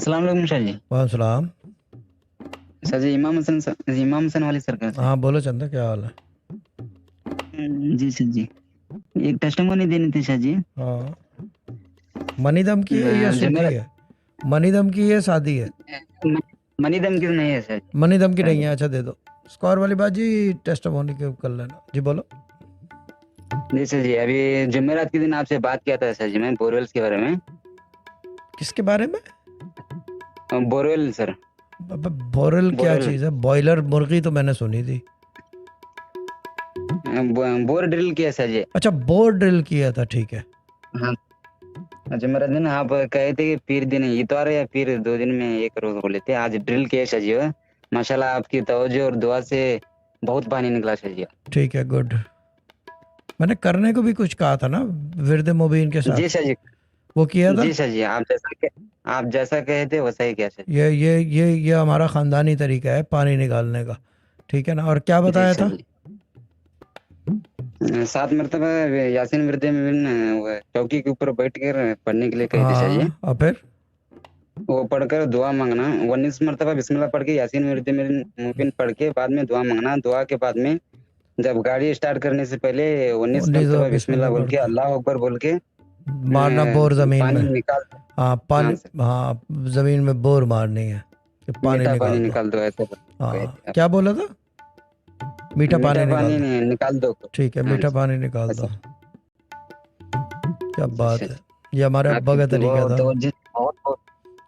अस्सलाम वालेकुम शाह जी। वालेकुम सलाम। शाह जी, इमाम हसन वाली सरकार से। हाँ बोलो चंदा, क्या हाल है? जी शाह जी, एक टेस्टिमोनी देनी थी शाह जी। हाँ, मनीदम की है या सूखी जमेरा है? मनीदम की है, शादी है? मनी दम की तो नहीं है शाह जी। मनीदम की नहीं शादी। है, अच्छा दे दो। स्कोर वाली बाजी टेस्ट होने के कर लेना जी, बोलो। जी शाह जी, अभी जुमेरात के दिन आपसे बात किया था शाह जी, मैं बोरवेल्स के बारे में। किसके बारे में? Borewell sir. अब बोरल क्या बोरवेल। चीज़ है? बॉयलर मुर्गी तो मैंने सुनी थी। बोर ड्रिल किया शाह जी। अच्छा, बोर ड्रिल किया था, ठीक है। हाँ। जुमेरात दिन आप कहे थे कि फिर दिन इतवार या फिर 2 दिन में ये करोगे बोले थे, आज ड्रिल किया शाह जी। माशाल्लाह आपकी तवज्जो और दुआ से बहुत पानी निकला शाह जी। ठीक है, गुड। मैंने करने को भी कुछ कहा था ना, विरद मुबीन के जी साथ। शाह जी। वो किया था। जी सर जी, आप जैसा कहे थे वैसा ही किया सर। ये हमारा ख़ानदानी तरीका है पानी निकालने का। ठीक है ना? और क्या जी बताया सर था? जी। 7 मरतबा यासीन विरदे में वो चौकी के ऊपर बैठ कर पढ़ने के लिए कहे थे सर जी। हाँ, और फिर? वो पढ़कर दुआ मांगना। 19 मरतबा बिस्मिल्लाह पढ़ के यासीन विरदे में मुबिन पढ़ के बाद में दुआ मांगना। दुआ के बाद में जब गाड़ी स्टार्ट करने से पहले 19 उन्नीस मरतबा बिस्मिल्लाह बिस्मिल्लाह बोल पढ़ के के अल्लाह अकबर बोल के मारना बोर ज़मीन पानी में। निकाल। हाँ, हाँ पानी। सर। हाँ, ज़मीन में बोर मारनी है कि पानी मीठा पानी निकाल दो। निकाल दो ऐसे कहे हाँ, थे आप। क्या बोला था? मीठा मीठा पानी निकाल पानी दो। निकाल दो। ठीक है, हाँ मीठा जी। पानी निकाल दो। सर। क्या जी बात सर। है। ये हमारे अब्बा आपकी का दुआ तरीका और था। तवज्जो बहुत बहुत।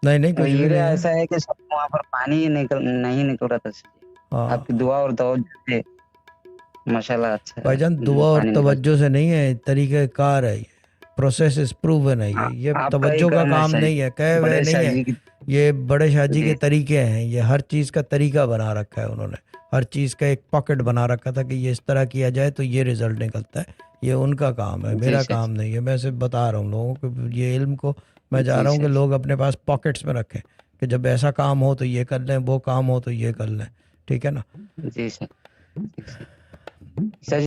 नहीं नहीं, कुछ भी एरिया नहीं है। ऐसा है कि सब वहाँ पर पानी ही नहीं निकल रहा था सर जी। हाँ आपकी दुआ और तवज्जो से माशाल्लाह अच्छा भाईजान, दुआ और पानी निकल। तवज्जो से नहीं है, तरीक़ा कार है ये। प्रोसेस इज प्रूवन है ये आपका ही तवज्जो का करम है काम शाह नहीं जी। है, कहे वह बड़े नहीं शाह है। जी की। ये बड़े शाहजी के जी। तरीके हैं, ये हर चीज़ का तरीका बना रखा है उन्होंने। हर चीज़ का एक पॉकेट बना रखा था कि ये इस तरह किया जाए तो ये रिजल्ट निकलता है। ये उनका काम है, जी मेरा शाह काम जी। नहीं है। मैं सिर्फ बता रहा हूँ लोगों को, ये इल्म को मैं चाह जी रहा हूँ कि शाह जी। लोग अपने पास पॉकेट्स में रखें कि जब ऐसा काम हो तो ये कर लें, वो काम हो तो ये कर लें। ठीक है ना? जी शाह। जी शाह। शाह जी।